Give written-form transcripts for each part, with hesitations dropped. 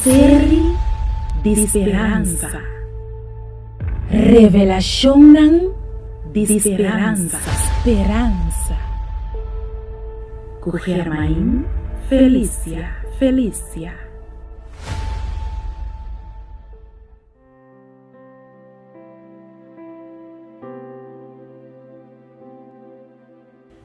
série de esperança. Revelação de esperança. Com Germain Felícia.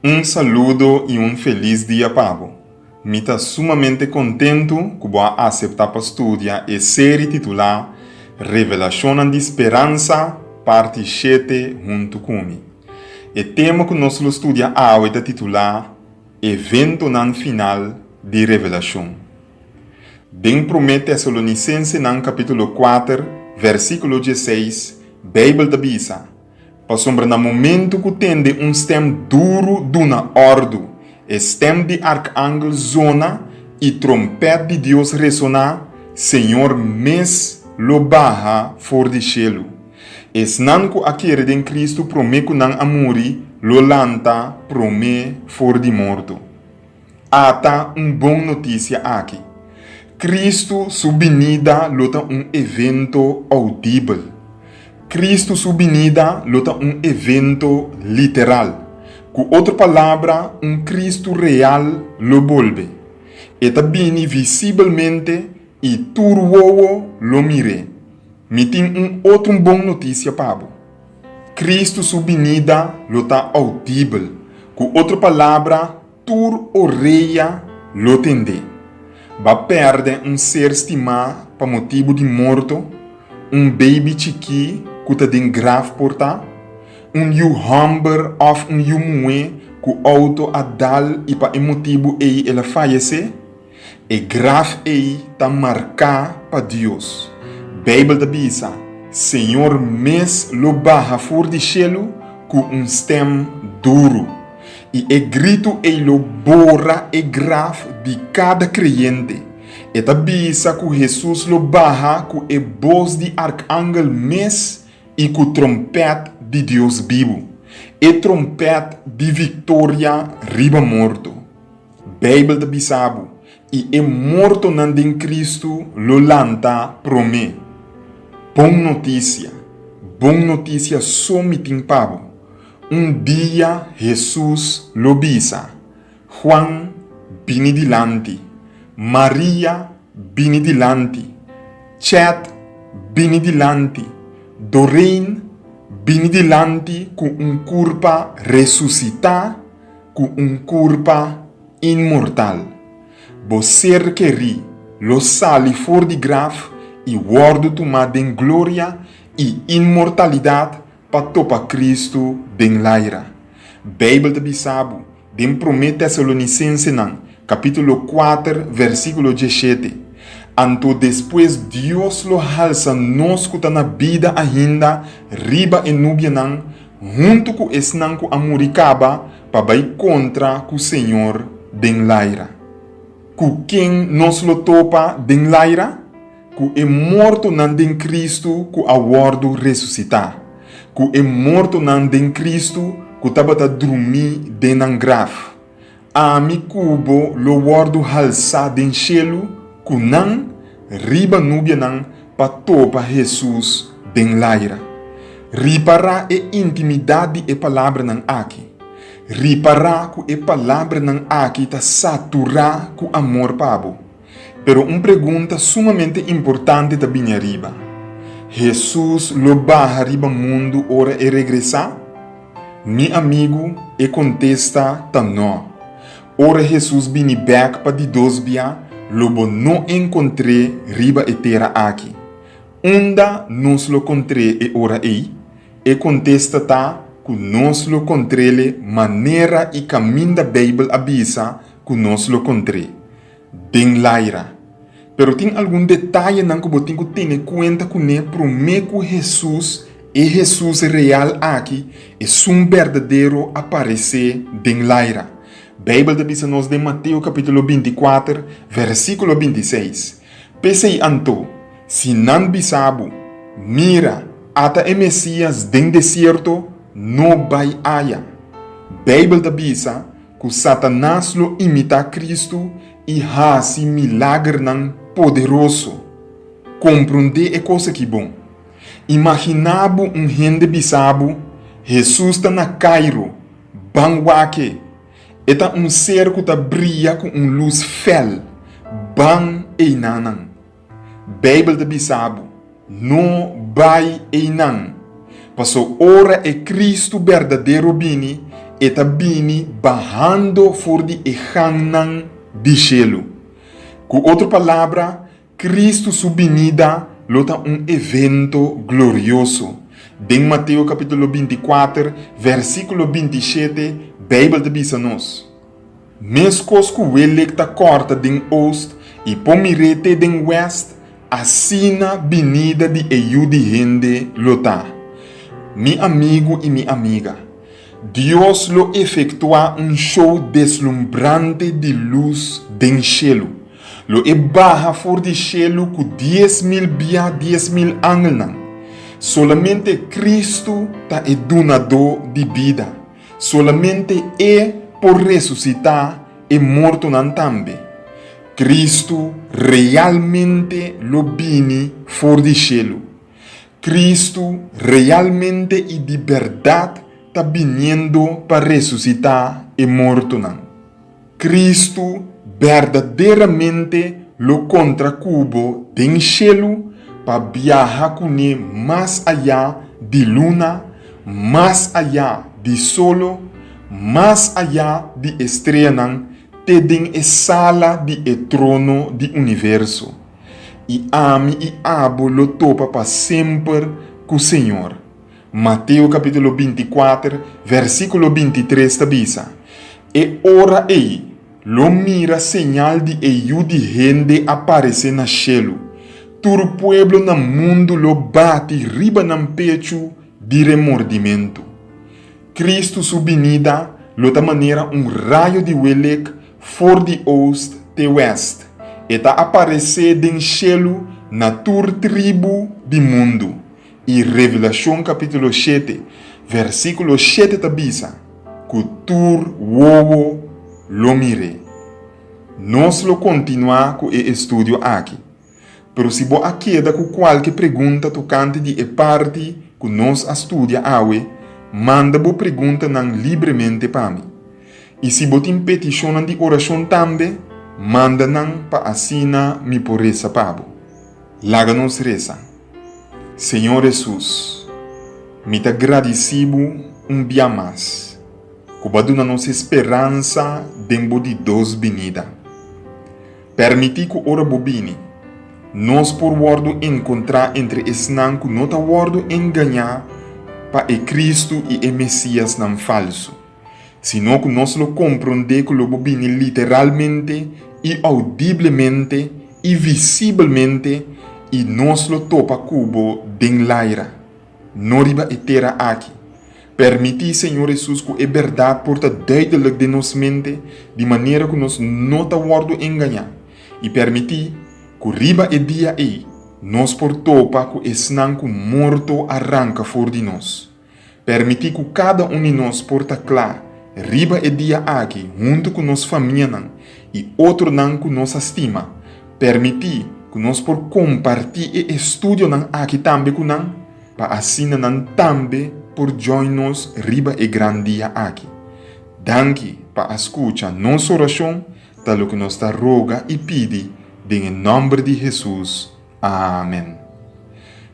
Um saludo e um feliz dia, Pablo. Me está sumamente contento que vou aceitar para estudar a série titular Revelação de Esperança, parte 7, junto comigo. O tema que nós estudamos hoje é titular Evento no final de Revelação. Den 1 Tessalonicenses, no capítulo 4, versículo 16, Bíblia da Bisa. Passombra no momento que tende stem duro d'una ordo, stem de arcángel zona e trompete de Deus ressonar, Senhor mes lo baja for de cielo. Nanco aquele de Cristo promete nan amori, lo lanta prome for de morto. Ata bom notícia aqui. Cristo subvenida lota evento audível. Cristo subvenida lota evento literal. Com outra palavra, Cristo real lo volve. Eta bini visivelmente e turwo lo mire. Me tem outra boa notícia, Pablo. Cristo subvenida lota audível. Com outra palavra, tur orelha lo tende. Ba perde ser estimado para motivo de morto, baby chiqui que está den graf porta, humber of mue que auto adal e para motivo ela falece, e graf tá marcar para Deus. Bíblia da Bisa, Senhor mes lo baja for de cielo com stem duro, e grito lo borra graf de cada crente. Eta bisa que Jesus lo baja com voz de arcángel mes e com trompete de Deus vivo, e trompete de vitória riba morto. Bíblia da Bisabo, e morto nandem Cristo lo lanta prome. Bom notícia só me tem pavo. Dia Jesus lo bisa. Juan bini dilante. Maria bini dilante. Chat bini dilante. Doreen bini dilante com corpo ressuscitar, com corpo imortal. Você queri lo sali for de graf e wordo tomado em glória e imortalidade para topa Cristo den laira. Bíblia de Bisabo, den 1 Tessalonicenses, capítulo 4, versículo 17. Anto depois Deus lo alça nos que na vida ainda riba e nubia junto com esnanco amoricaba para vai contra o Senhor den laira. Com quem nos lo topa den laira? Com morto den Cristo com a wordo ressuscitar. Com morto den Cristo com tabata dormir den graf. Ami cubo lo wordo halsa den cielo com riba nubia pa topa Jesus den laira. Ripara intimidade palavra aqui. Ripara com palavra aqui ta satura com amor pabo. Pero pergunta sumamente importante da minha riba. Jesus lo baja riba mundo ora e regressar? Mi amigo contesta não. Ora Jesus bini back pa di dosbia, lobo não encontrei riba etera aqui. Onda nos lo encontrei ora contesta que nos lo encontrei maneira e caminho da Bíblia avisa que nos lo encontrei. Den laira. Pero tem algum detalhe que você tem que ter conta com ele promete Jesus Jesus real aqui é verdadeiro aparecer den laira. Bíblia da Bisa nos de Mateus capítulo 24, versículo 26. Pensei anto, se não bisabo, mira, ata Messias den deserto, não vai aya. Bíblia da Bisa, que Satanás lo imita Cristo e hace milagre poderoso. compreender é coisa que bom. Imaginabo gente bisabo, Jesus está na Cairo, banguaque. Eta cerco que brilha com luz fel, bang e nanang. Bíblia de bisabo, no vai e nan. Passou ora é Cristo verdadeiro bini, eta bini barrando for de ehanang de cielo. Com outra palavra, Cristo subvenida lota evento glorioso. Em Mateus capítulo 24, versículo 27, Bíblia de bisanos. Mescos que o electa corta den oost e pomirete den west, assina venida de eu de gente lota. Mi amigo e mi amiga, Deus lo efectua show deslumbrante de luz den cielo. Lo barra for de cielo com 10.000 via 10.000 ángeles. Solamente Cristo ta é donador de vida. Solamente é por ressuscitar e morto nan tambe. Cristo realmente lo bini for de cielo. Cristo realmente e de verdade está viniendo para ressuscitar e morto nan. Cristo verdadeiramente lo contracubo den cielo para viajar com ele mais allá de luna, mais allá de solo, mais allá de estrela nan, te den e sala de e trono de universo. E ame e abo lo topa para sempre com o Senhor. Mateus capítulo 24, versículo 23 tabisa. E ora ei, lo mira señal de eu de gente aparecer na cielo. Todo pueblo na mundo lo bate riba nam pecho de remordimento. Cristo subvenida lota maneira raio de welek for de oost te west. Eta aparecer den cielo na tur tribo de mundo. E Revelação capítulo 7, versículo 7 tabisa. Kutur wowo lo mire. Nós lo continuar com o estudo aqui. Pero se você queda com qualquer pergunta tocante de parte que nós estudia awe, manda bo pergunta nan livremente para mim. E se você tem petição de oração também, manda nan para assina mi por reza pabo. Laga-nos reza. Senhor Jesus, me te agradecido dia mais. Cobaduna nossa esperança dembo de dos venida. Permiti que ora bobini, nós por wordo encontrar entre esnan que nota wordo enganar para e Cristo e e Messias não falso. Sino que nós lo compreender que lo bobini literalmente e audivelmente e visivelmente e nós lo topa cubo den laira. Noriba etera aqui. Permiti, Senhor Jesus, que a verdade porta duidelijk de nos mente, de maneira que nós nota wordo enganar. E permiti, que riba e dia ei, nós por topa que esnan que morto arranca for de nós. Permiti que cada de nós porta clar, riba e dia aqui, junto com nos família e outro nan que nos estima. Permiti, que nós por compartilhar e estudo nan aqui também com nan, para assim nan também por join-nos riba e grandia aqui. Danke para escutar nossa oração, tal que nós está roga e pede, em nome de Jesus. Amém.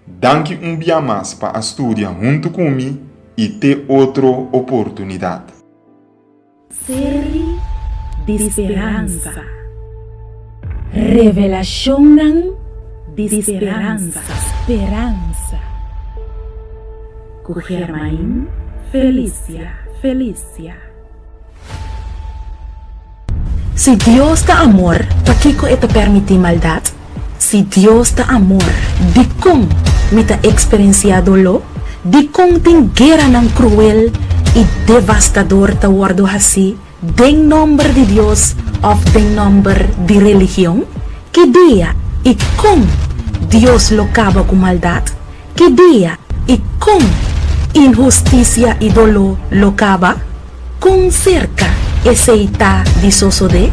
Danke dia mais para estudar junto comigo e ter outra oportunidade. Série de esperança. Revelação de esperança. Esperança. Com Germain Felícia. Se Deus está amor, para que ele permite maldade? Se Deus está amor, de como me está experienciado lo? De como tem guerra nan cruel e devastador ta wordo assim, den nome de Deus ou den nome de religião? Que dia e como Deus lo acaba com maldade? Que dia e como injustiça e dolor lo acaba? Com cerca esse está de sosode,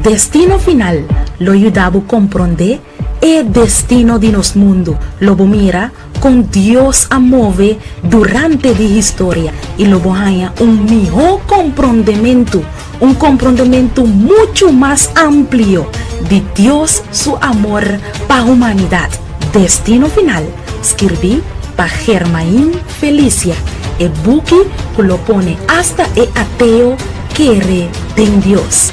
destino final lo ayudaba a comprender e destino de nos mundo. Lobo mira con Dios a move durante la historia y lobo haya un mejor comprendimiento mucho más amplio de Dios su amor para humanidad. Destino final, escribí para Germain Felicia, e buki que lo pone hasta el ateo quiere en Dios.